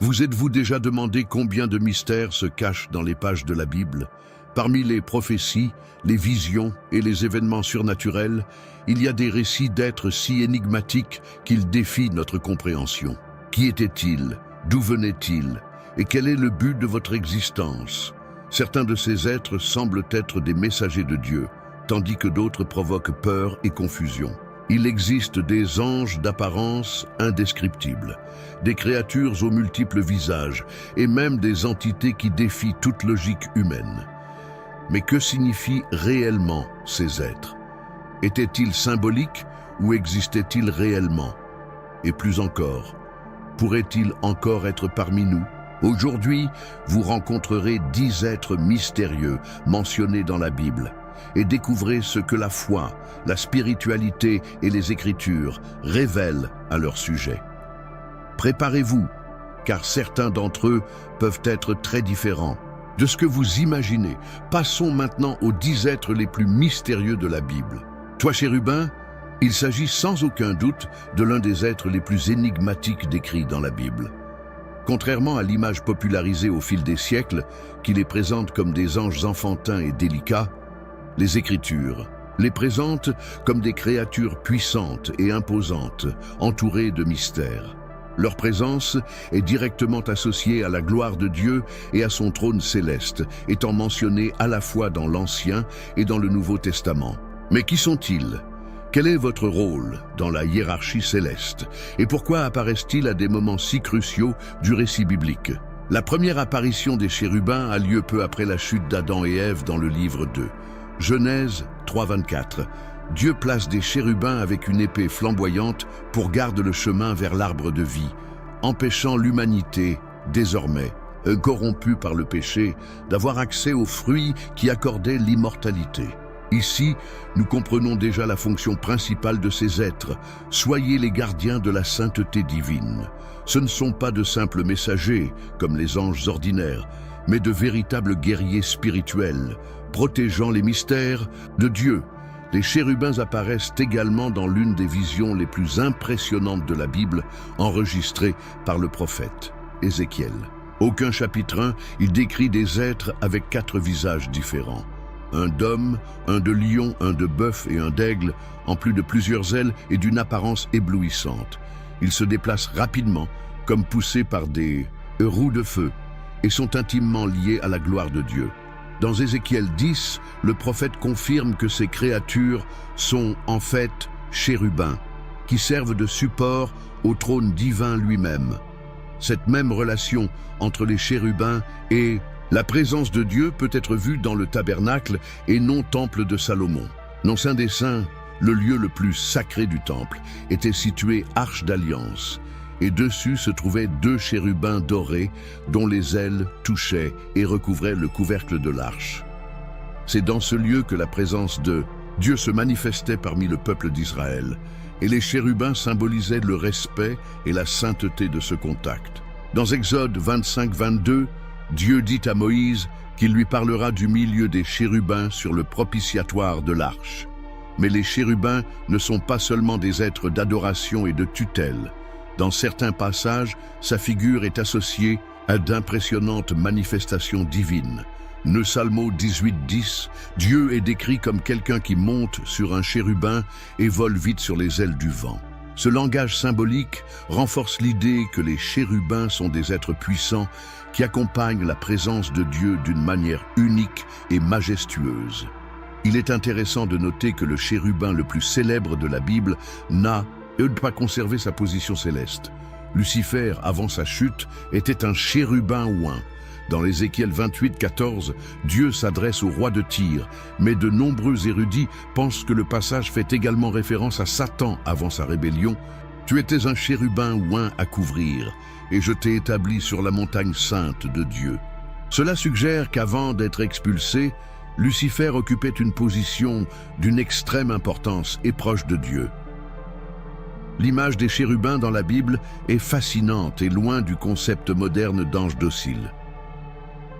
Vous êtes-vous déjà demandé combien de mystères se cachent dans les pages de la Bible? Parmi les prophéties, les visions et les événements surnaturels, il y a des récits d'êtres si énigmatiques qu'ils défient notre compréhension. Qui étaient-ils? D'où venaient-ils? Et quel est le but de votre existence? Certains de ces êtres semblent être des messagers de Dieu, tandis que d'autres provoquent peur et confusion. Il existe des anges d'apparence indescriptible, des créatures aux multiples visages et même des entités qui défient toute logique humaine. Mais que signifient réellement ces êtres? Étaient-ils symboliques ou existaient-ils réellement? Et plus encore, pourraient-ils encore être parmi nous? Aujourd'hui, vous rencontrerez 10 êtres mystérieux mentionnés dans la Bible et découvrez ce que la foi, la spiritualité et les Écritures révèlent à leur sujet. Préparez-vous, car certains d'entre eux peuvent être très différents de ce que vous imaginez. Passons maintenant aux 10 êtres les plus mystérieux de la Bible. Toi, chérubin, il s'agit sans aucun doute de l'un des êtres les plus énigmatiques décrits dans la Bible. Contrairement à l'image popularisée au fil des siècles, qui les présente comme des anges enfantins et délicats, les Écritures les présentent comme des créatures puissantes et imposantes, entourées de mystères. Leur présence est directement associée à la gloire de Dieu et à son trône céleste, étant mentionnée à la fois dans l'Ancien et dans le Nouveau Testament. Mais qui sont-ils? Quel est votre rôle dans la hiérarchie céleste? Et pourquoi apparaissent-ils à des moments si cruciaux du récit biblique? La première apparition des chérubins a lieu peu après la chute d'Adam et Ève dans le livre 2. Genèse 3:24. Dieu place des chérubins avec une épée flamboyante pour garder le chemin vers l'arbre de vie, empêchant l'humanité, désormais corrompue par le péché, d'avoir accès aux fruits qui accordaient l'immortalité. Ici, nous comprenons déjà la fonction principale de ces êtres. Soyez les gardiens de la sainteté divine. Ce ne sont pas de simples messagers, comme les anges ordinaires, mais de véritables guerriers spirituels, protégeant les mystères de Dieu. Les chérubins apparaissent également dans l'une des visions les plus impressionnantes de la Bible, enregistrée par le prophète Ézéchiel. Aucun chapitre 1, il décrit des êtres avec 4 visages différents. Un d'homme, un de lion, un de bœuf et un d'aigle, en plus de plusieurs ailes et d'une apparence éblouissante. Ils se déplacent rapidement, comme poussés par des roues de feu, et sont intimement liés à la gloire de Dieu. Dans Ézéchiel 10, le prophète confirme que ces créatures sont en fait chérubins, qui servent de support au trône divin lui-même. Cette même relation entre les chérubins et la présence de Dieu peut être vue dans le tabernacle et non temple de Salomon. Dans Saint des Saints, le lieu le plus sacré du temple, était situé Arche d'Alliance, et dessus se trouvaient 2 chérubins dorés dont les ailes touchaient et recouvraient le couvercle de l'arche. C'est dans ce lieu que la présence de Dieu se manifestait parmi le peuple d'Israël, et les chérubins symbolisaient le respect et la sainteté de ce contact. Dans Exode 25-22, Dieu dit à Moïse qu'il lui parlera du milieu des chérubins sur le propitiatoire de l'arche. Mais les chérubins ne sont pas seulement des êtres d'adoration et de tutelle. Dans certains passages, sa figure est associée à d'impressionnantes manifestations divines. Psalmo 18:10, Dieu est décrit comme quelqu'un qui monte sur un chérubin et vole vite sur les ailes du vent. Ce langage symbolique renforce l'idée que les chérubins sont des êtres puissants qui accompagnent la présence de Dieu d'une manière unique et majestueuse. Il est intéressant de noter que le chérubin le plus célèbre de la Bible n'a pas conservé sa position céleste. Lucifer, avant sa chute, était un chérubin oint. Dans Ézéchiel 28:14, Dieu s'adresse au roi de Tyr, mais de nombreux érudits pensent que le passage fait également référence à Satan avant sa rébellion. « Tu étais un chérubin oint à couvrir, et je t'ai établi sur la montagne sainte de Dieu. » Cela suggère qu'avant d'être expulsé, Lucifer occupait une position d'une extrême importance et proche de Dieu. L'image des chérubins dans la Bible est fascinante et loin du concept moderne d'ange docile.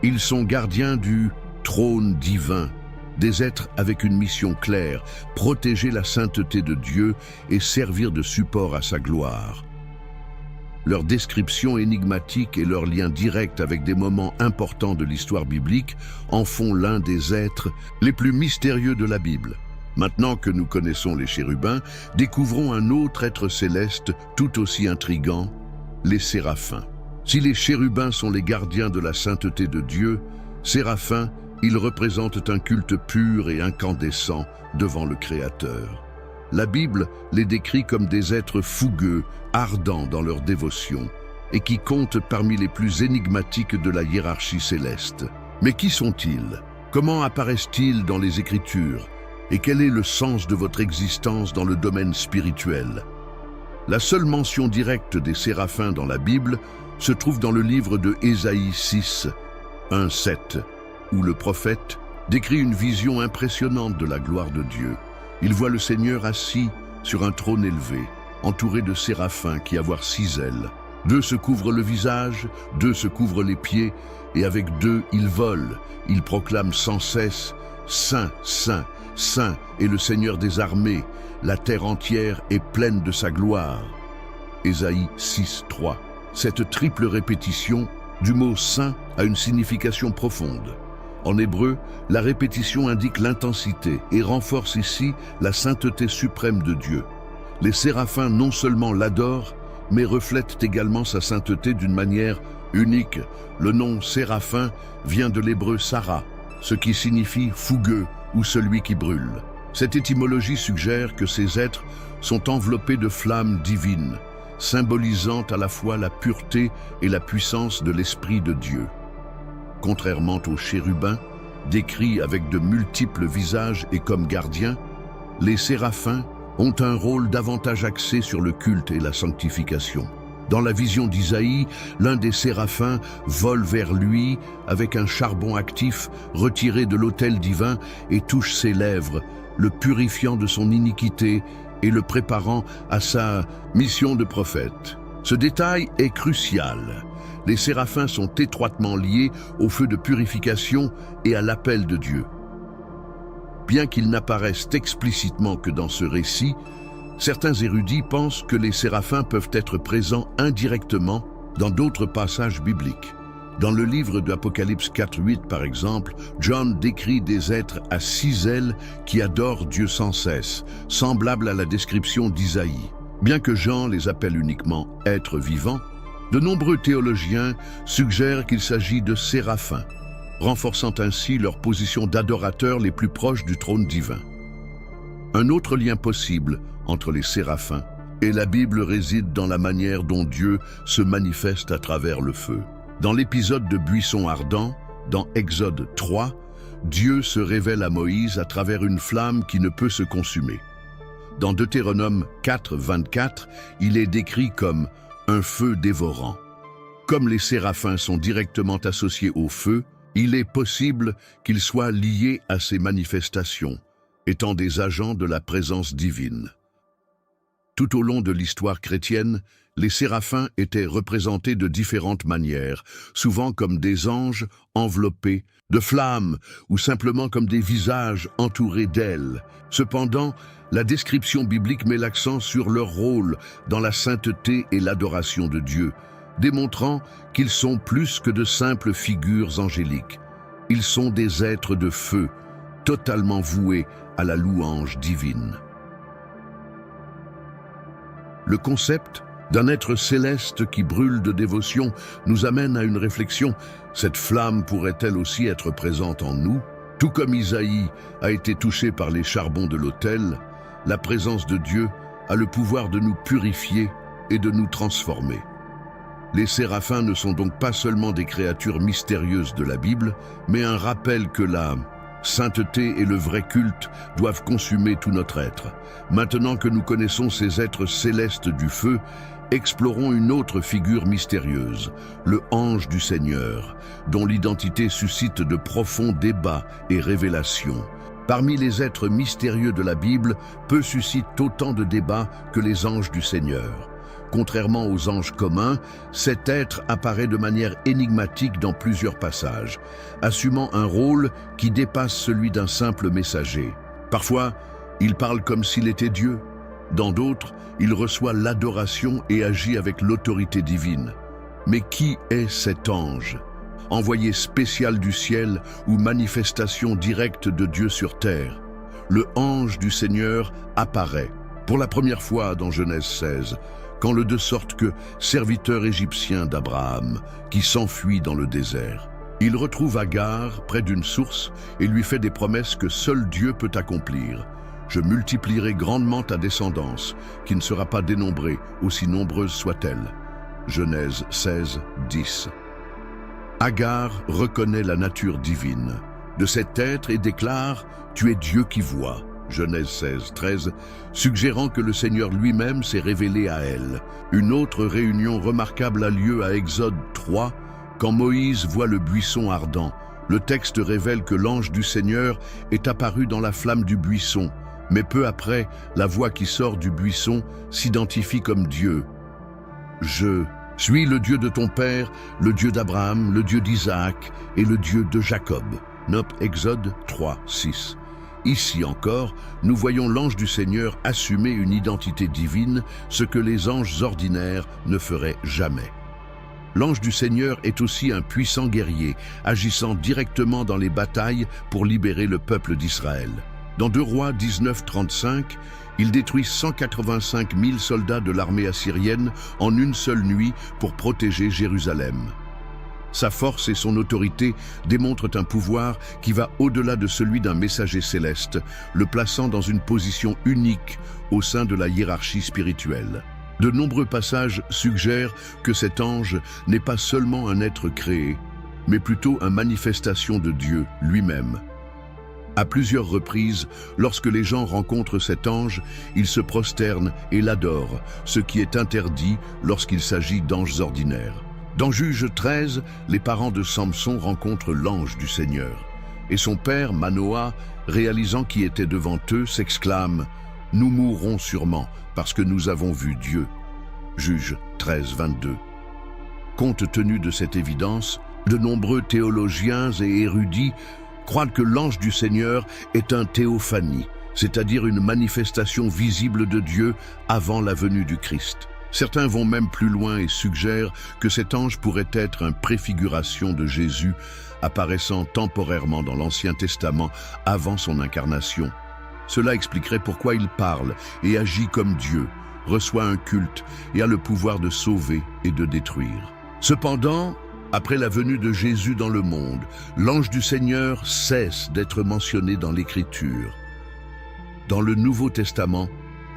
Ils sont gardiens du trône divin, des êtres avec une mission claire, protéger la sainteté de Dieu et servir de support à sa gloire. Leur description énigmatique et leur lien direct avec des moments importants de l'histoire biblique en font l'un des êtres les plus mystérieux de la Bible. Maintenant que nous connaissons les chérubins, découvrons un autre être céleste tout aussi intrigant, les séraphins. Si les chérubins sont les gardiens de la sainteté de Dieu, séraphins, ils représentent un culte pur et incandescent devant le Créateur. La Bible les décrit comme des êtres fougueux, ardents dans leur dévotion, et qui comptent parmi les plus énigmatiques de la hiérarchie céleste. Mais qui sont-ils? Comment apparaissent-ils dans les Écritures? Et quel est le sens de votre existence dans le domaine spirituel? La seule mention directe des séraphins dans la Bible se trouve dans le livre de Ésaïe 6, 1-7, où le prophète décrit une vision impressionnante de la gloire de Dieu. Il voit le Seigneur assis sur un trône élevé, entouré de séraphins qui avoir 6 ailes. 2 se couvrent le visage, 2 se couvrent les pieds, et avec 2 ils volent. Ils proclament sans cesse « Saint, Saint, Saint est le Seigneur des armées, la terre entière est pleine de sa gloire. » Ésaïe 6, 3. Cette triple répétition du mot « saint » a une signification profonde. En hébreu, la répétition indique l'intensité et renforce ici la sainteté suprême de Dieu. Les séraphins non seulement l'adorent, mais reflètent également sa sainteté d'une manière unique. Le nom séraphin vient de l'hébreu Sarah, ce qui signifie fougueux ou celui qui brûle. Cette étymologie suggère que ces êtres sont enveloppés de flammes divines, symbolisant à la fois la pureté et la puissance de l'Esprit de Dieu. Contrairement aux chérubins, décrits avec de multiples visages et comme gardiens, les séraphins ont un rôle davantage axé sur le culte et la sanctification. Dans la vision d'Isaïe, l'un des séraphins vole vers lui avec un charbon actif retiré de l'autel divin et touche ses lèvres, le purifiant de son iniquité et le préparant à sa mission de prophète. Ce détail est crucial. Les séraphins sont étroitement liés au feu de purification et à l'appel de Dieu. Bien qu'ils n'apparaissent explicitement que dans ce récit, certains érudits pensent que les séraphins peuvent être présents indirectement dans d'autres passages bibliques. Dans le livre d'Apocalypse 4:8 par exemple, John décrit des êtres à 6 ailes qui adorent Dieu sans cesse, semblable à la description d'Isaïe. Bien que Jean les appelle uniquement « êtres vivants », de nombreux théologiens suggèrent qu'il s'agit de séraphins, renforçant ainsi leur position d'adorateurs les plus proches du trône divin. Un autre lien possible entre les séraphins et la Bible réside dans la manière dont Dieu se manifeste à travers le feu. Dans l'épisode de Buisson ardent, dans Exode 3, Dieu se révèle à Moïse à travers une flamme qui ne peut se consumer. Dans Deutéronome 4:24, il est décrit comme un feu dévorant. Comme les séraphins sont directement associés au feu, il est possible qu'ils soient liés à ces manifestations, étant des agents de la présence divine. Tout au long de l'histoire chrétienne, les séraphins étaient représentés de différentes manières, souvent comme des anges enveloppés de flammes ou simplement comme des visages entourés d'ailes. Cependant, la description biblique met l'accent sur leur rôle dans la sainteté et l'adoration de Dieu, démontrant qu'ils sont plus que de simples figures angéliques. Ils sont des êtres de feu, totalement voués à la louange divine. Le concept d'un être céleste qui brûle de dévotion nous amène à une réflexion. Cette flamme pourrait-elle aussi être présente en nous? Tout comme Isaïe a été touché par les charbons de l'autel, la présence de Dieu a le pouvoir de nous purifier et de nous transformer. Les séraphins ne sont donc pas seulement des créatures mystérieuses de la Bible, mais un rappel que la sainteté et le vrai culte doivent consumer tout notre être. Maintenant que nous connaissons ces êtres célestes du feu, explorons une autre figure mystérieuse, le ange du Seigneur, dont l'identité suscite de profonds débats et révélations. Parmi les êtres mystérieux de la Bible, peu suscitent autant de débats que les anges du Seigneur. Contrairement aux anges communs, cet être apparaît de manière énigmatique dans plusieurs passages, assumant un rôle qui dépasse celui d'un simple messager. Parfois, il parle comme s'il était Dieu. Dans d'autres, il reçoit l'adoration et agit avec l'autorité divine. Mais qui est cet ange? Envoyé spécial du ciel ou manifestation directe de Dieu sur terre? Le ange du Seigneur apparaît pour la première fois dans Genèse 16, quand le de sorte que serviteur égyptien d'Abraham qui s'enfuit dans le désert. Il retrouve Agar près d'une source et lui fait des promesses que seul Dieu peut accomplir. Je multiplierai grandement ta descendance, qui ne sera pas dénombrée, aussi nombreuse soit-elle. Genèse 16, 10. Agar reconnaît la nature divine de cet être et déclare « Tu es Dieu qui voit ». Genèse 16, 13, suggérant que le Seigneur lui-même s'est révélé à elle. Une autre réunion remarquable a lieu à Exode 3, quand Moïse voit le buisson ardent. Le texte révèle que l'ange du Seigneur est apparu dans la flamme du buisson, mais peu après, la voix qui sort du buisson s'identifie comme Dieu. « Je suis le Dieu de ton père, le Dieu d'Abraham, le Dieu d'Isaac et le Dieu de Jacob. » Note Exode 3, 6. Ici encore, nous voyons l'ange du Seigneur assumer une identité divine, ce que les anges ordinaires ne feraient jamais. L'ange du Seigneur est aussi un puissant guerrier, agissant directement dans les batailles pour libérer le peuple d'Israël. Dans 2 Rois 19, 35, il détruit 185 000 soldats de l'armée assyrienne en une seule nuit pour protéger Jérusalem. Sa force et son autorité démontrent un pouvoir qui va au-delà de celui d'un messager céleste, le plaçant dans une position unique au sein de la hiérarchie spirituelle. De nombreux passages suggèrent que cet ange n'est pas seulement un être créé, mais plutôt une manifestation de Dieu lui-même. À plusieurs reprises, lorsque les gens rencontrent cet ange, ils se prosternent et l'adorent, ce qui est interdit lorsqu'il s'agit d'anges ordinaires. Dans Juge 13, les parents de Samson rencontrent l'ange du Seigneur. Et son père, Manoah, réalisant qui était devant eux, s'exclame « Nous mourrons sûrement, parce que nous avons vu Dieu. » Juge 13, 22. Compte tenu de cette évidence, de nombreux théologiens et érudits croient que l'ange du Seigneur est un théophanie, c'est-à-dire une manifestation visible de Dieu avant la venue du Christ. Certains vont même plus loin et suggèrent que cet ange pourrait être une préfiguration de Jésus apparaissant temporairement dans l'Ancien Testament avant son incarnation. Cela expliquerait pourquoi il parle et agit comme Dieu, reçoit un culte et a le pouvoir de sauver et de détruire. Cependant, après la venue de Jésus dans le monde, l'ange du Seigneur cesse d'être mentionné dans l'Écriture. Dans le Nouveau Testament,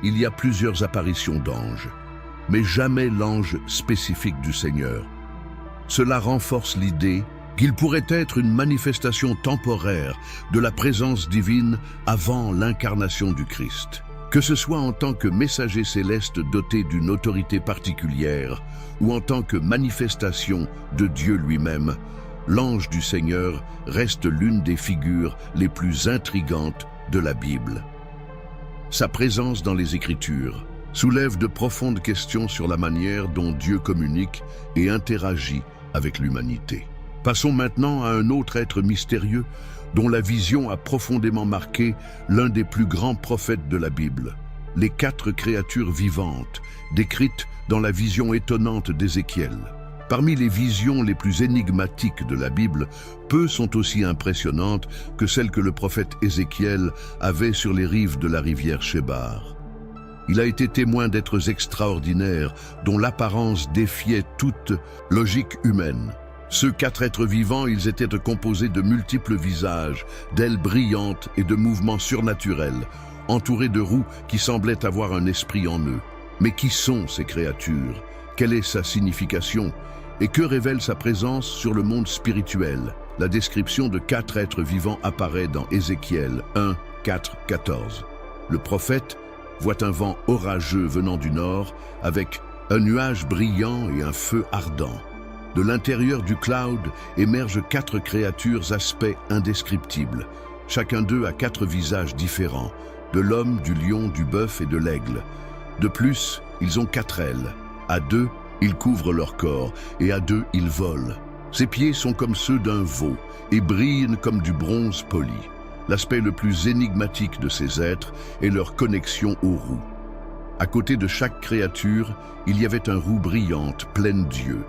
il y a plusieurs apparitions d'anges, mais jamais l'ange spécifique du Seigneur. Cela renforce l'idée qu'il pourrait être une manifestation temporaire de la présence divine avant l'incarnation du Christ. Que ce soit en tant que messager céleste doté d'une autorité particulière ou en tant que manifestation de Dieu lui-même, l'ange du Seigneur reste l'une des figures les plus intrigantes de la Bible. Sa présence dans les Écritures soulève de profondes questions sur la manière dont Dieu communique et interagit avec l'humanité. Passons maintenant à un autre être mystérieux dont la vision a profondément marqué l'un des plus grands prophètes de la Bible, les 4 créatures vivantes décrites dans la vision étonnante d'Ézéchiel. Parmi les visions les plus énigmatiques de la Bible, peu sont aussi impressionnantes que celles que le prophète Ézéchiel avait sur les rives de la rivière Chébar. Il a été témoin d'êtres extraordinaires dont l'apparence défiait toute logique humaine. Ceux 4 êtres vivants, ils étaient composés de multiples visages, d'ailes brillantes et de mouvements surnaturels, entourés de roues qui semblaient avoir un esprit en eux. Mais qui sont ces créatures? Quelle est sa signification? Et que révèle sa présence sur le monde spirituel? La description de 4 êtres vivants apparaît dans Ézéchiel 1, 4, 14. Le prophète voit un vent orageux venant du nord avec un nuage brillant et un feu ardent. De l'intérieur du cloud émergent 4 créatures aspect indescriptible. Chacun d'eux a 4 visages différents, de l'homme, du lion, du bœuf et de l'aigle. De plus, ils ont 4 ailes. À 2, ils couvrent leur corps et à 2, ils volent. Ses pieds sont comme ceux d'un veau et brillent comme du bronze poli. L'aspect le plus énigmatique de ces êtres est leur connexion aux roues. À côté de chaque créature, il y avait une roue brillante, pleine d'yeux.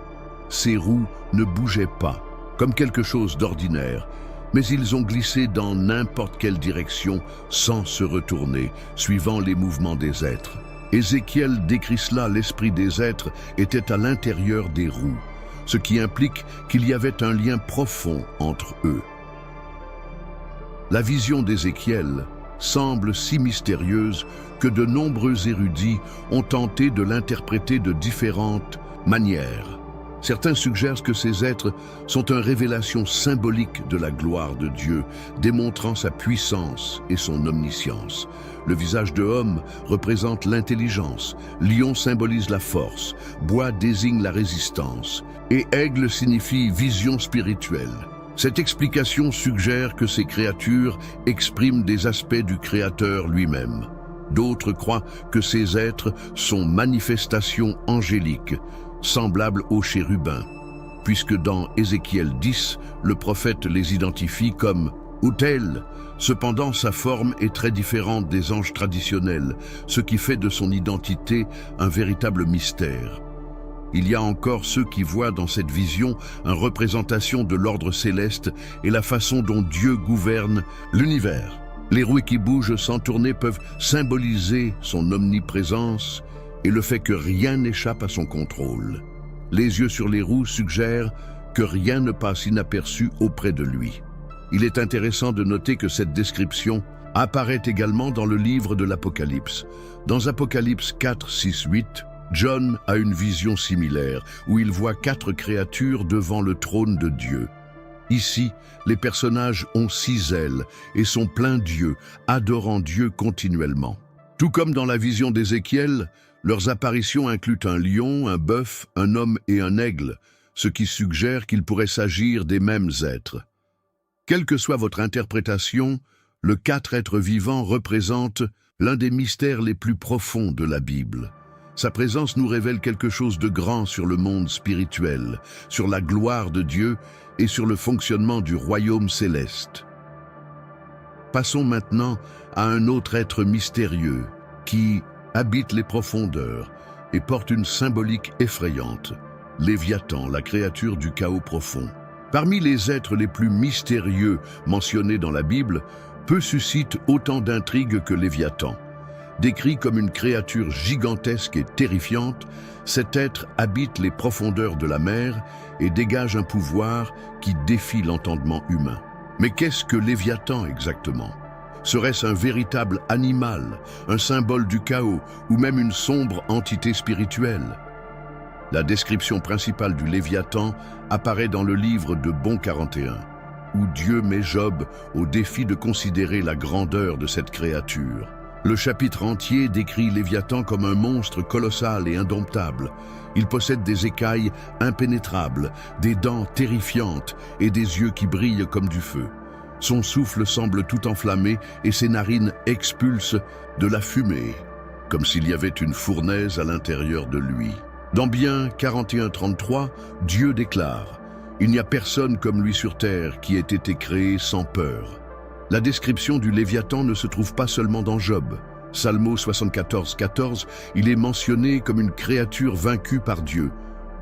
Ces roues ne bougeaient pas, comme quelque chose d'ordinaire, mais ils ont glissé dans n'importe quelle direction sans se retourner, suivant les mouvements des êtres. Ézéchiel décrit cela, l'esprit des êtres était à l'intérieur des roues, ce qui implique qu'il y avait un lien profond entre eux. La vision d'Ézéchiel semble si mystérieuse que de nombreux érudits ont tenté de l'interpréter de différentes manières. Certains suggèrent que ces êtres sont une révélation symbolique de la gloire de Dieu, démontrant sa puissance et son omniscience. Le visage de homme représente l'intelligence, lion symbolise la force, bois désigne la résistance, et aigle signifie vision spirituelle. Cette explication suggère que ces créatures expriment des aspects du Créateur lui-même. D'autres croient que ces êtres sont manifestations angéliques, semblables aux chérubins, puisque dans Ézéchiel 10, le prophète les identifie comme « autel ». Cependant, sa forme est très différente des anges traditionnels, ce qui fait de son identité un véritable mystère. Il y a encore ceux qui voient dans cette vision une représentation de l'ordre céleste et la façon dont Dieu gouverne l'univers. Les roues qui bougent sans tourner peuvent symboliser son omniprésence et le fait que rien n'échappe à son contrôle. Les yeux sur les roues suggèrent que rien ne passe inaperçu auprès de lui. Il est intéressant de noter que cette description apparaît également dans le livre de l'Apocalypse. Dans Apocalypse 4, 6, 8, John a une vision similaire où il voit 4 créatures devant le trône de Dieu. Ici, les personnages ont 6 ailes et sont pleins d'yeux, adorant Dieu continuellement. Tout comme dans la vision d'Ézéchiel, leurs apparitions incluent un lion, un bœuf, un homme et un aigle, ce qui suggère qu'il pourrait s'agir des mêmes êtres. Quelle que soit votre interprétation, le 4 êtres vivants représente l'un des mystères les plus profonds de la Bible. Sa présence nous révèle quelque chose de grand sur le monde spirituel, sur la gloire de Dieu et sur le fonctionnement du royaume céleste. Passons maintenant à un autre être mystérieux qui habite les profondeurs et porte une symbolique effrayante, Léviathan, la créature du chaos profond. Parmi les êtres les plus mystérieux mentionnés dans la Bible, peu suscitent autant d'intrigues que Léviathan. Décrit comme une créature gigantesque et terrifiante, cet être habite les profondeurs de la mer et dégage un pouvoir qui défie l'entendement humain. Mais qu'est-ce que Léviathan exactement? Serait-ce un véritable animal, un symbole du chaos ou même une sombre entité spirituelle? La description principale du Léviathan apparaît dans le livre de Bon 41, où Dieu met Job au défi de considérer la grandeur de cette créature. Le chapitre entier décrit Léviathan comme un monstre colossal et indomptable. Il possède des écailles impénétrables, des dents terrifiantes et des yeux qui brillent comme du feu. Son souffle semble tout enflammé et ses narines expulsent de la fumée, comme s'il y avait une fournaise à l'intérieur de lui. Dans Bien 41-33, Dieu déclare « Il n'y a personne comme lui sur terre qui ait été créé sans peur ». La description du Léviathan ne se trouve pas seulement dans Job. Salmo 74-14, il est mentionné comme une créature vaincue par Dieu.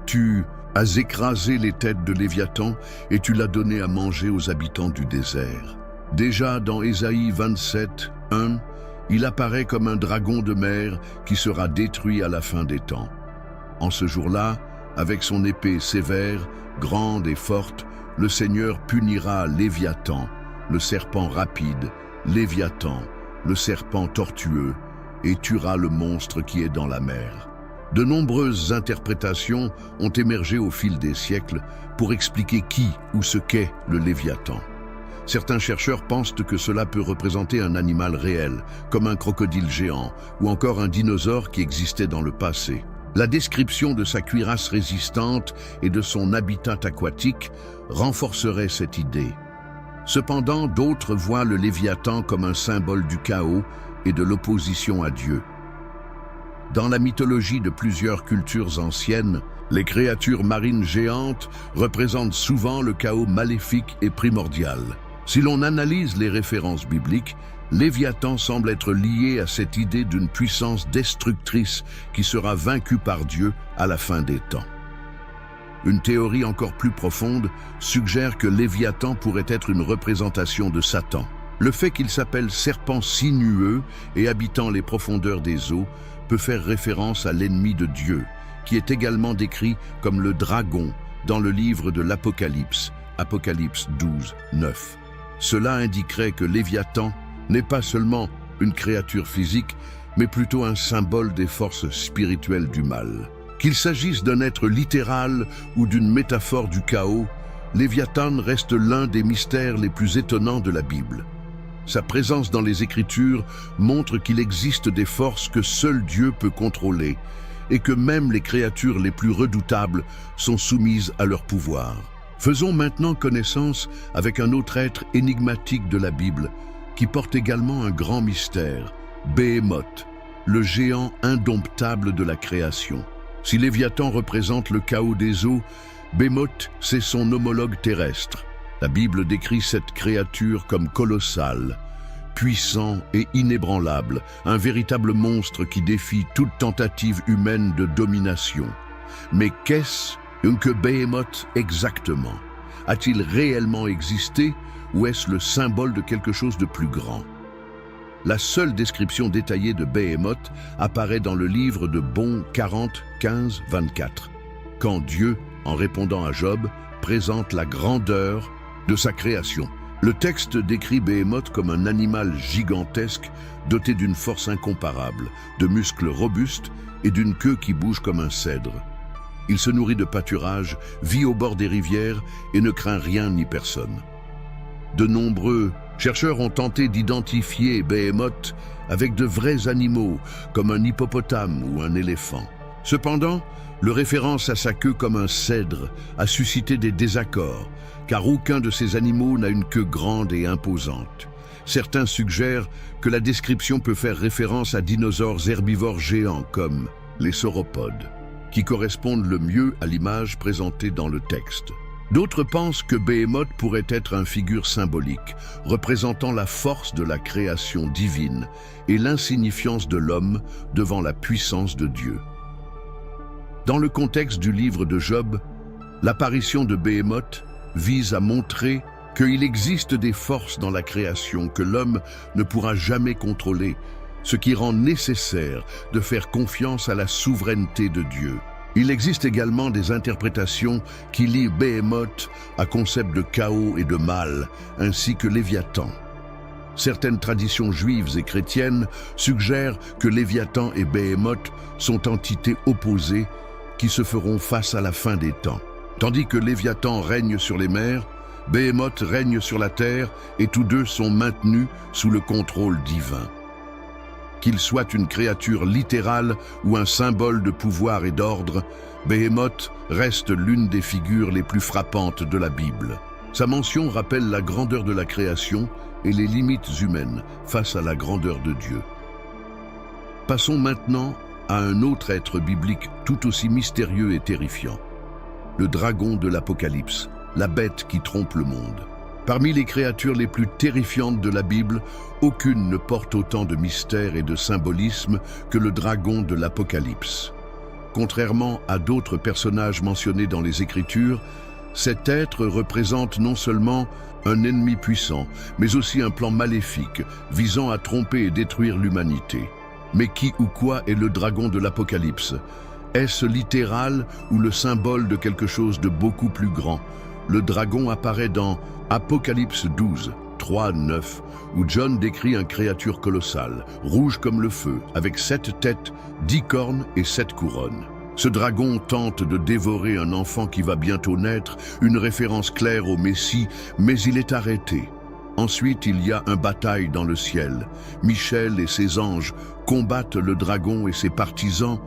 Tu as écrasé les têtes de Léviathan et tu l'as donné à manger aux habitants du désert. Déjà dans Ésaïe 27-1, il apparaît comme un dragon de mer qui sera détruit à la fin des temps. En ce jour-là, avec son épée sévère, grande et forte, le Seigneur punira Léviathan, le serpent rapide, Léviathan, le serpent tortueux, et tuera le monstre qui est dans la mer. De nombreuses interprétations ont émergé au fil des siècles pour expliquer qui ou ce qu'est le Léviathan. Certains chercheurs pensent que cela peut représenter un animal réel, comme un crocodile géant, ou encore un dinosaure qui existait dans le passé. La description de sa cuirasse résistante et de son habitat aquatique renforcerait cette idée. Cependant, d'autres voient le Léviathan comme un symbole du chaos et de l'opposition à Dieu. Dans la mythologie de plusieurs cultures anciennes, les créatures marines géantes représentent souvent le chaos maléfique et primordial. Si l'on analyse les références bibliques, Léviathan semble être lié à cette idée d'une puissance destructrice qui sera vaincue par Dieu à la fin des temps. Une théorie encore plus profonde suggère que Léviathan pourrait être une représentation de Satan. Le fait qu'il s'appelle serpent sinueux et habitant les profondeurs des eaux peut faire référence à l'ennemi de Dieu, qui est également décrit comme le dragon dans le livre de l'Apocalypse, Apocalypse 12, 9. Cela indiquerait que Léviathan n'est pas seulement une créature physique, mais plutôt un symbole des forces spirituelles du mal. Qu'il s'agisse d'un être littéral ou d'une métaphore du chaos, Léviathan reste l'un des mystères les plus étonnants de la Bible. Sa présence dans les Écritures montre qu'il existe des forces que seul Dieu peut contrôler et que même les créatures les plus redoutables sont soumises à leur pouvoir. Faisons maintenant connaissance avec un autre être énigmatique de la Bible qui porte également un grand mystère, Béhémoth, le géant indomptable de la création. Si Léviathan représente le chaos des eaux, Béhémoth, c'est son homologue terrestre. La Bible décrit cette créature comme colossale, puissant et inébranlable, un véritable monstre qui défie toute tentative humaine de domination. Mais qu'est-ce que Béhémoth exactement? A-t-il réellement existé ou est-ce le symbole de quelque chose de plus grand? La seule description détaillée de Béhémoth apparaît dans le livre de Bon 40, 15, 24, quand Dieu, en répondant à Job, présente la grandeur de sa création. Le texte décrit Béhémoth comme un animal gigantesque doté d'une force incomparable, de muscles robustes et d'une queue qui bouge comme un cèdre. Il se nourrit de pâturage, vit au bord des rivières et ne craint rien ni personne. De nombreux chercheurs ont tenté d'identifier Béhémoth avec de vrais animaux, comme un hippopotame ou un éléphant. Cependant, le référence à sa queue comme un cèdre a suscité des désaccords, car aucun de ces animaux n'a une queue grande et imposante. Certains suggèrent que la description peut faire référence à dinosaures herbivores géants comme les sauropodes, qui correspondent le mieux à l'image présentée dans le texte. D'autres pensent que Béhémoth pourrait être une figure symbolique, représentant la force de la création divine et l'insignifiance de l'homme devant la puissance de Dieu. Dans le contexte du livre de Job, l'apparition de Béhémoth vise à montrer qu'il existe des forces dans la création que l'homme ne pourra jamais contrôler, ce qui rend nécessaire de faire confiance à la souveraineté de Dieu. Il existe également des interprétations qui lient Béhémoth à concepts de chaos et de mal, ainsi que Léviathan. Certaines traditions juives et chrétiennes suggèrent que Léviathan et Béhémoth sont entités opposées qui se feront face à la fin des temps. Tandis que Léviathan règne sur les mers, Béhémoth règne sur la terre et tous deux sont maintenus sous le contrôle divin. Qu'il soit une créature littérale ou un symbole de pouvoir et d'ordre, Béhémoth reste l'une des figures les plus frappantes de la Bible. Sa mention rappelle la grandeur de la création et les limites humaines face à la grandeur de Dieu. Passons maintenant à un autre être biblique tout aussi mystérieux et terrifiant. Le dragon de l'Apocalypse, la bête qui trompe le monde. Parmi les créatures les plus terrifiantes de la Bible, aucune ne porte autant de mystère et de symbolisme que le dragon de l'Apocalypse. Contrairement à d'autres personnages mentionnés dans les Écritures, cet être représente non seulement un ennemi puissant, mais aussi un plan maléfique visant à tromper et détruire l'humanité. Mais qui ou quoi est le dragon de l'Apocalypse? Est-ce littéral ou le symbole de quelque chose de beaucoup plus grand? Le dragon apparaît dans Apocalypse 12, 3, 9, où John décrit une créature colossale, rouge comme le feu, avec 7 têtes, 10 cornes et 7 couronnes. Ce dragon tente de dévorer un enfant qui va bientôt naître, une référence claire au Messie, mais il est arrêté. Ensuite, il y a une bataille dans le ciel. Michel et ses anges combattent le dragon et ses partisans,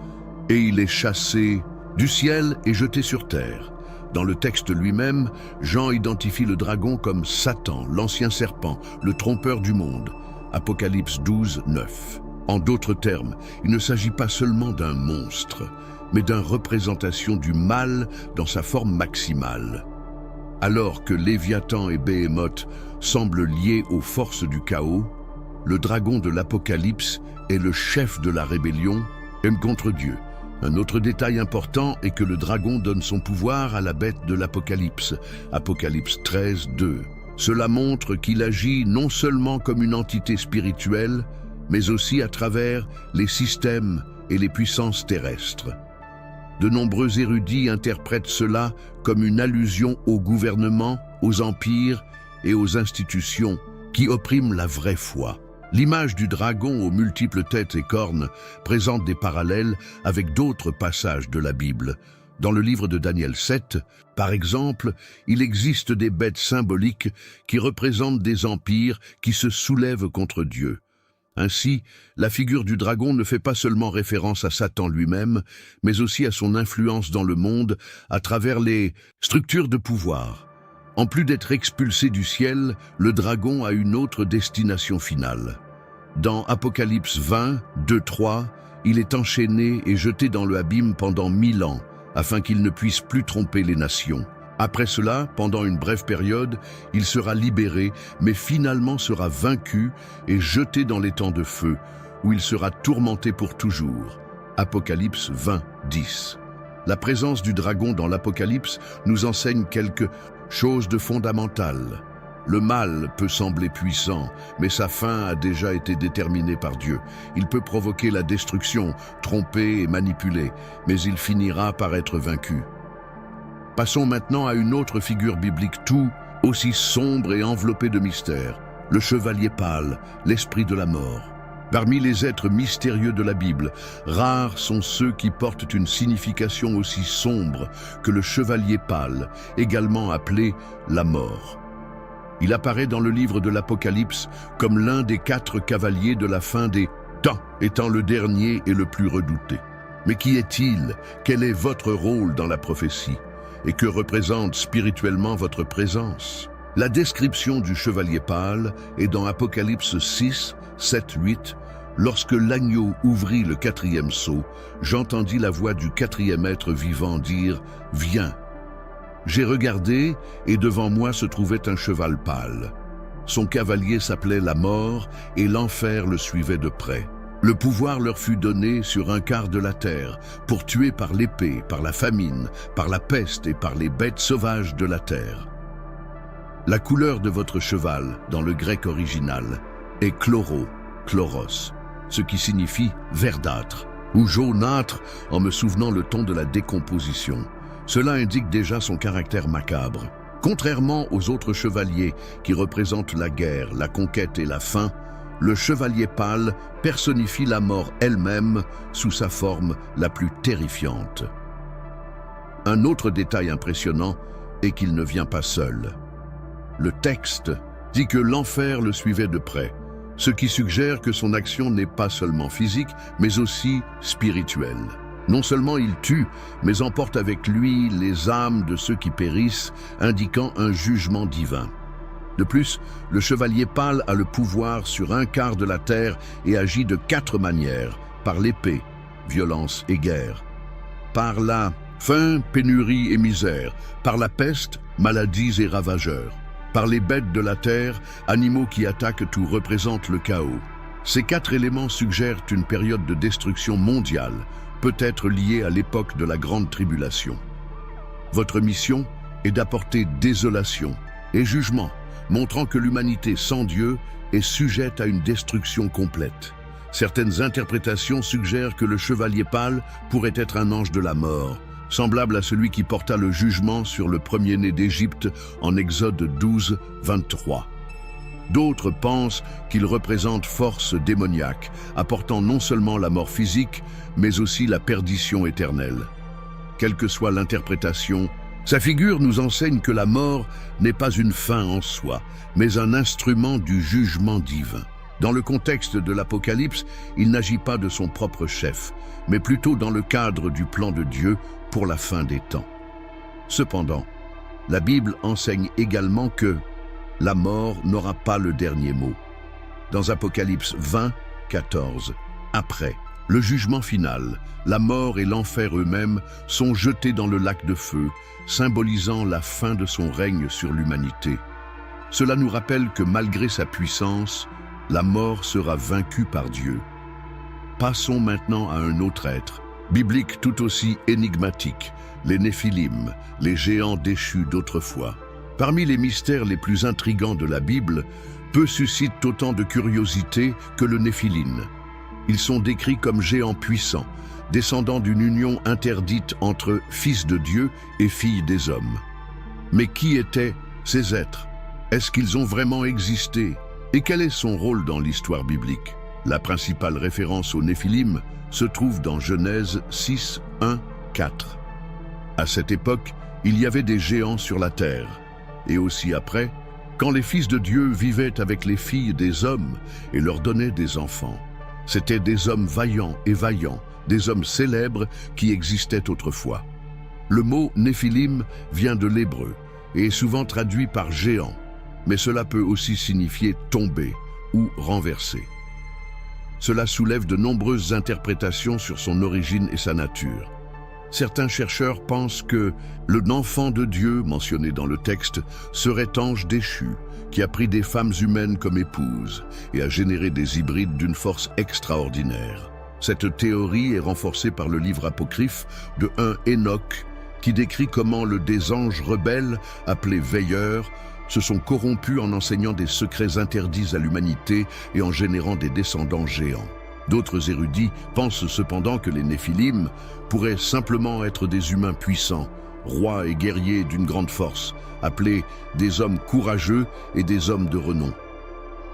et il est chassé du ciel et jeté sur terre. Dans le texte lui-même, Jean identifie le dragon comme Satan, l'ancien serpent, le trompeur du monde. Apocalypse 12, 9. En d'autres termes, il ne s'agit pas seulement d'un monstre, mais d'une représentation du mal dans sa forme maximale. Alors que Léviathan et Béhémoth semblent liés aux forces du chaos, le dragon de l'Apocalypse est le chef de la rébellion, contre Dieu. Un autre détail important est que le dragon donne son pouvoir à la bête de l'Apocalypse, Apocalypse 13, 2. Cela montre qu'il agit non seulement comme une entité spirituelle, mais aussi à travers les systèmes et les puissances terrestres. De nombreux érudits interprètent cela comme une allusion au gouvernement, aux empires et aux institutions qui oppriment la vraie foi. L'image du dragon aux multiples têtes et cornes présente des parallèles avec d'autres passages de la Bible. Dans le livre de Daniel 7, par exemple, il existe des bêtes symboliques qui représentent des empires qui se soulèvent contre Dieu. Ainsi, la figure du dragon ne fait pas seulement référence à Satan lui-même, mais aussi à son influence dans le monde à travers les structures de pouvoir. En plus d'être expulsé du ciel, le dragon a une autre destination finale. Dans Apocalypse 20, 2-3, il est enchaîné et jeté dans le abîme pendant 1000 ans, afin qu'il ne puisse plus tromper les nations. Après cela, pendant une brève période, il sera libéré, mais finalement sera vaincu et jeté dans l'étang de feu, où il sera tourmenté pour toujours. Apocalypse 20, 10. La présence du dragon dans l'Apocalypse nous enseigne quelque chose de fondamental. Le mal peut sembler puissant, mais sa fin a déjà été déterminée par Dieu. Il peut provoquer la destruction, tromper et manipuler, mais il finira par être vaincu. Passons maintenant à une autre figure biblique tout aussi sombre et enveloppée de mystère, le chevalier pâle, l'esprit de la mort. Parmi les êtres mystérieux de la Bible, rares sont ceux qui portent une signification aussi sombre que le chevalier pâle, également appelé la mort. Il apparaît dans le livre de l'Apocalypse comme l'un des 4 cavaliers de la fin des temps, étant le dernier et le plus redouté. Mais qui est-il? Quel est votre rôle dans la prophétie? Et que représente spirituellement votre présence? La description du chevalier pâle est dans Apocalypse 6, 7, 8. Lorsque l'agneau ouvrit le 4e sceau, j'entendis la voix du 4e être vivant dire « Viens ». J'ai regardé, et devant moi se trouvait un cheval pâle. Son cavalier s'appelait la mort, et l'enfer le suivait de près. Le pouvoir leur fut donné sur un quart de la terre, pour tuer par l'épée, par la famine, par la peste et par les bêtes sauvages de la terre. La couleur de votre cheval, dans le grec original, est chloros, ce qui signifie verdâtre, ou jaunâtre en me souvenant le ton de la décomposition. Cela indique déjà son caractère macabre. Contrairement aux autres chevaliers qui représentent la guerre, la conquête et la faim, le chevalier pâle personnifie la mort elle-même sous sa forme la plus terrifiante. Un autre détail impressionnant est qu'il ne vient pas seul. Le texte dit que l'enfer le suivait de près, ce qui suggère que son action n'est pas seulement physique, mais aussi spirituelle. Non seulement il tue, mais emporte avec lui les âmes de ceux qui périssent, indiquant un jugement divin. De plus, le chevalier pâle a le pouvoir sur un quart de la terre et agit de 4 manières, par l'épée, violence et guerre, par la faim, pénurie et misère, par la peste, maladies et ravageurs, par les bêtes de la terre, animaux qui attaquent tout représentent le chaos. Ces 4 éléments suggèrent une période de destruction mondiale, peut-être liée à l'époque de la Grande Tribulation. Votre mission est d'apporter désolation et jugement, montrant que l'humanité sans Dieu est sujette à une destruction complète. Certaines interprétations suggèrent que le chevalier pâle pourrait être un ange de la mort, semblable à celui qui porta le jugement sur le premier-né d'Égypte en Exode 12, 23. D'autres pensent qu'il représente force démoniaque, apportant non seulement la mort physique, mais aussi la perdition éternelle. Quelle que soit l'interprétation, sa figure nous enseigne que la mort n'est pas une fin en soi, mais un instrument du jugement divin. Dans le contexte de l'Apocalypse, il n'agit pas de son propre chef, mais plutôt dans le cadre du plan de Dieu pour la fin des temps. Cependant, la Bible enseigne également que la mort n'aura pas le dernier mot. Dans Apocalypse 20, 14, après le jugement final, la mort et l'enfer eux-mêmes sont jetés dans le lac de feu, symbolisant la fin de son règne sur l'humanité. Cela nous rappelle que malgré sa puissance, La mort sera vaincue par Dieu. Passons maintenant à un autre être, biblique tout aussi énigmatique, les Néphilim, les géants déchus d'autrefois. Parmi les mystères les plus intrigants de la Bible, peu suscitent autant de curiosité que le Néphilim. Ils sont décrits comme géants puissants, descendants d'une union interdite entre fils de Dieu et filles des hommes. Mais qui étaient ces êtres? Est-ce qu'ils ont vraiment existé? Et quel est son rôle dans l'histoire biblique? La principale référence aux Néphilim se trouve dans Genèse 6, 1, 4. À cette époque, il y avait des géants sur la terre. Et aussi après, quand les fils de Dieu vivaient avec les filles des hommes et leur donnaient des enfants. C'étaient des hommes vaillants et vaillants, des hommes célèbres qui existaient autrefois. Le mot Néphilim vient de l'hébreu et est souvent traduit par géant, mais cela peut aussi signifier tomber ou renverser. Cela soulève de nombreuses interprétations sur son origine et sa nature. Certains chercheurs pensent que l'enfant de Dieu, mentionné dans le texte, serait ange déchu, qui a pris des femmes humaines comme épouses et a généré des hybrides d'une force extraordinaire. Cette théorie est renforcée par le livre apocryphe de 1 Enoch, qui décrit comment des anges rebelles, appelés veilleurs, se sont corrompus en enseignant des secrets interdits à l'humanité et en générant des descendants géants. D'autres érudits pensent cependant que les Néphilim pourraient simplement être des humains puissants, rois et guerriers d'une grande force, appelés des hommes courageux et des hommes de renom.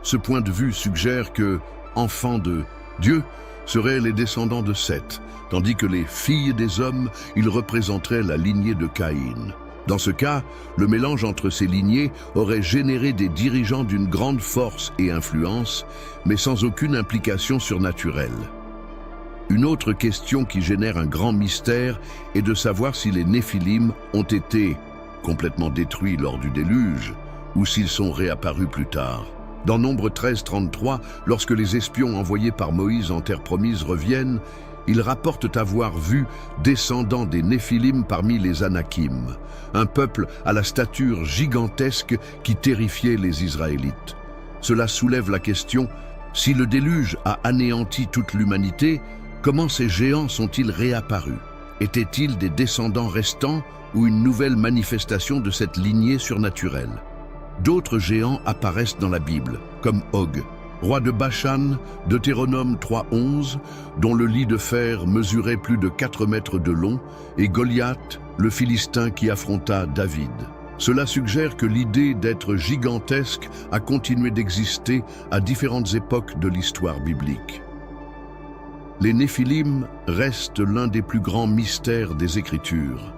Ce point de vue suggère que, enfants de Dieu, seraient les descendants de Seth, tandis que les filles des hommes, ils représenteraient la lignée de Caïn. Dans ce cas, le mélange entre ces lignées aurait généré des dirigeants d'une grande force et influence, mais sans aucune implication surnaturelle. Une autre question qui génère un grand mystère est de savoir si les Néphilim ont été complètement détruits lors du déluge ou s'ils sont réapparus plus tard. Dans Nombre 13, 33, lorsque les espions envoyés par Moïse en terre promise reviennent, ils rapportent avoir vu descendants des Néphilim parmi les Anakim, un peuple à la stature gigantesque qui terrifiait les Israélites. Cela soulève la question, si le déluge a anéanti toute l'humanité, comment ces géants sont-ils réapparus? Étaient-ils des descendants restants ou une nouvelle manifestation de cette lignée surnaturelle? D'autres géants apparaissent dans la Bible, comme Og, roi de Bashan, Deutéronome 3.11, dont le lit de fer mesurait plus de 4 mètres de long, et Goliath, le Philistin qui affronta David. Cela suggère que l'idée d'être gigantesque a continué d'exister à différentes époques de l'histoire biblique. Les Néphilim restent l'un des plus grands mystères des Écritures.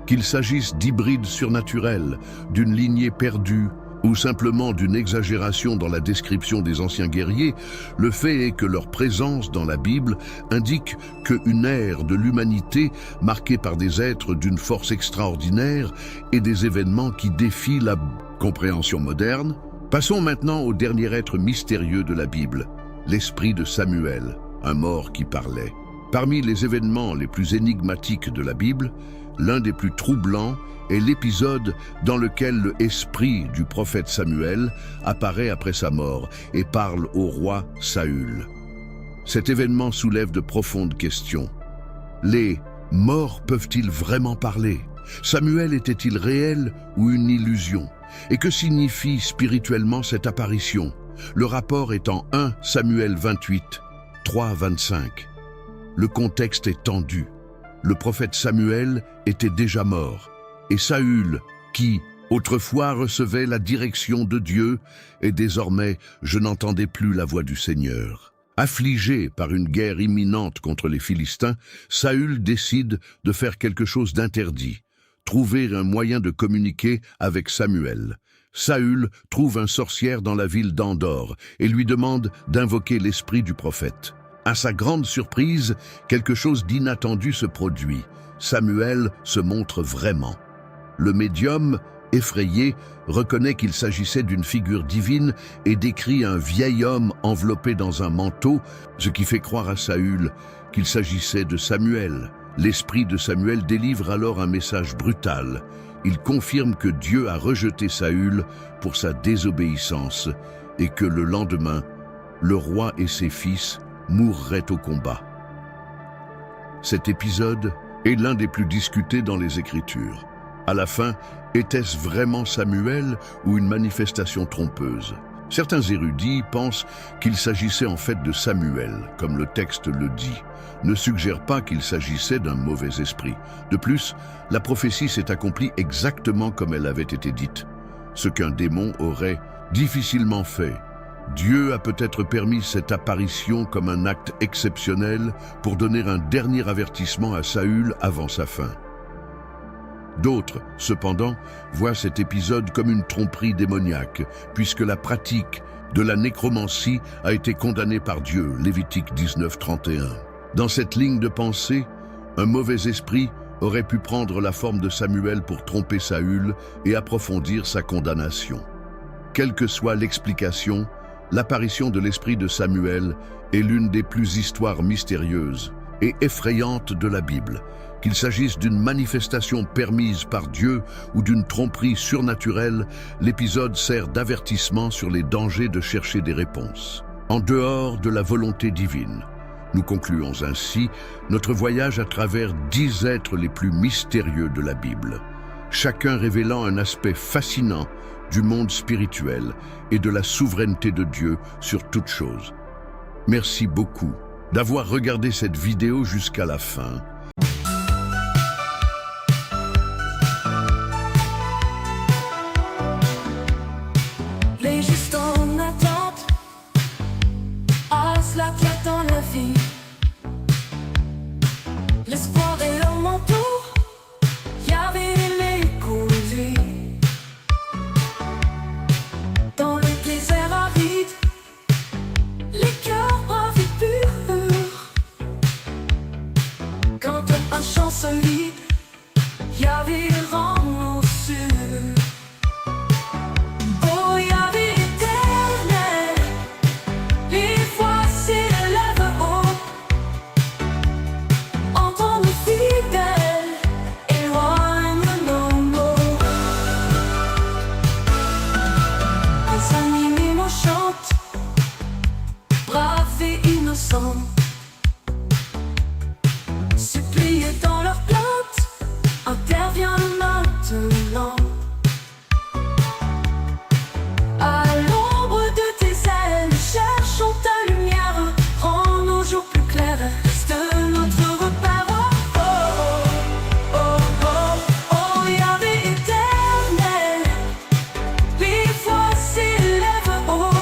Qu'il s'agisse d'hybrides surnaturels, d'une lignée perdue, ou simplement d'une exagération dans la description des anciens guerriers, le fait est que leur présence dans la Bible indique qu'une ère de l'humanité marquée par des êtres d'une force extraordinaire et des événements qui défient la compréhension moderne. Passons maintenant au dernier être mystérieux de la Bible, l'esprit de Samuel, un mort qui parlait. Parmi les événements les plus énigmatiques de la Bible, l'un des plus troublants est l'épisode dans lequel l'esprit du prophète Samuel apparaît après sa mort et parle au roi Saül. Cet événement soulève de profondes questions. Les morts peuvent-ils vraiment parler? Samuel était-il réel ou une illusion? Et que signifie spirituellement cette apparition? Le rapport est en 1 Samuel 28, 3-25. Le contexte est tendu. Le prophète Samuel était déjà mort, et Saül, qui autrefois recevait la direction de Dieu, et désormais je n'entendais plus la voix du Seigneur. Affligé par une guerre imminente contre les Philistins, Saül décide de faire quelque chose d'interdit, trouver un moyen de communiquer avec Samuel. Saül trouve une sorcière dans la ville d'Endor et lui demande d'invoquer l'esprit du prophète. À sa grande surprise, quelque chose d'inattendu se produit. Samuel se montre vraiment. Le médium, effrayé, reconnaît qu'il s'agissait d'une figure divine et décrit un vieil homme enveloppé dans un manteau, ce qui fait croire à Saül qu'il s'agissait de Samuel. L'esprit de Samuel délivre alors un message brutal. Il confirme que Dieu a rejeté Saül pour sa désobéissance et que le lendemain, le roi et ses fils mourraient au combat. Cet épisode est l'un des plus discutés dans les Écritures. À la fin, était-ce vraiment Samuel ou une manifestation trompeuse? Certains érudits pensent qu'il s'agissait en fait de Samuel, comme le texte le dit, ne suggère pas qu'il s'agissait d'un mauvais esprit. De plus, la prophétie s'est accomplie exactement comme elle avait été dite, ce qu'un démon aurait difficilement fait. Dieu a peut-être permis cette apparition comme un acte exceptionnel pour donner un dernier avertissement à Saül avant sa fin. D'autres, cependant, voient cet épisode comme une tromperie démoniaque, puisque la pratique de la nécromancie a été condamnée par Dieu, Lévitique 19:31. Dans cette ligne de pensée, un mauvais esprit aurait pu prendre la forme de Samuel pour tromper Saül et approfondir sa condamnation. Quelle que soit l'explication, l'apparition de l'esprit de Samuel est l'une des plus histoires mystérieuses et effrayantes de la Bible. Qu'il s'agisse d'une manifestation permise par Dieu ou d'une tromperie surnaturelle, l'épisode sert d'avertissement sur les dangers de chercher des réponses en dehors de la volonté divine. Nous concluons ainsi notre voyage à travers 10 êtres les plus mystérieux de la Bible, chacun révélant un aspect fascinant du monde spirituel et de la souveraineté de Dieu sur toute chose. Merci beaucoup d'avoir regardé cette vidéo jusqu'à la fin. Les justes en attente, à cela qui attend la vie. L'espoir est leur manteau, Yahvé les conduit. Dans le désert aride, les cœurs braves et purs. Quand un chant solide, Yahvé rend nos sûrs. Suppliés dans leur plainte, intervient maintenant. À l'ombre de tes ailes, cherchons ta lumière, rends nos jours plus clairs, reste notre repère. Oh, oh, oh, oh, oh, Yahvé éternel, les voix s'élèvent haut.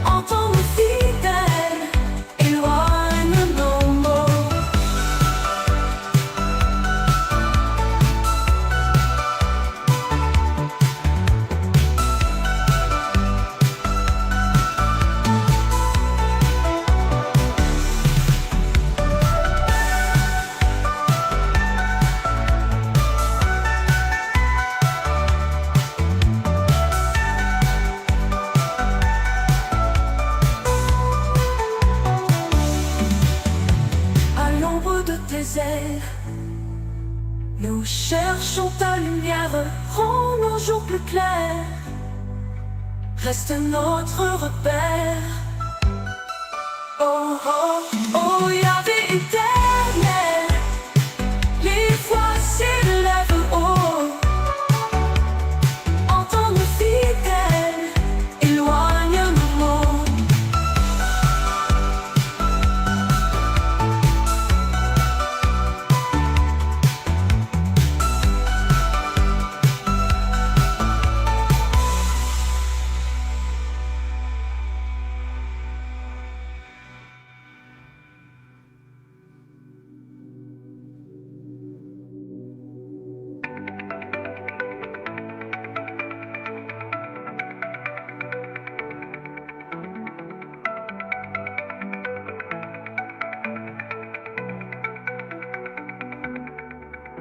Entends nos fidèles, éloigne nos mots. À l'ombre de tes ailes, nous cherchons ta lumière, rends nos jours plus clairs, reste notre repère. Oh, oh, oh,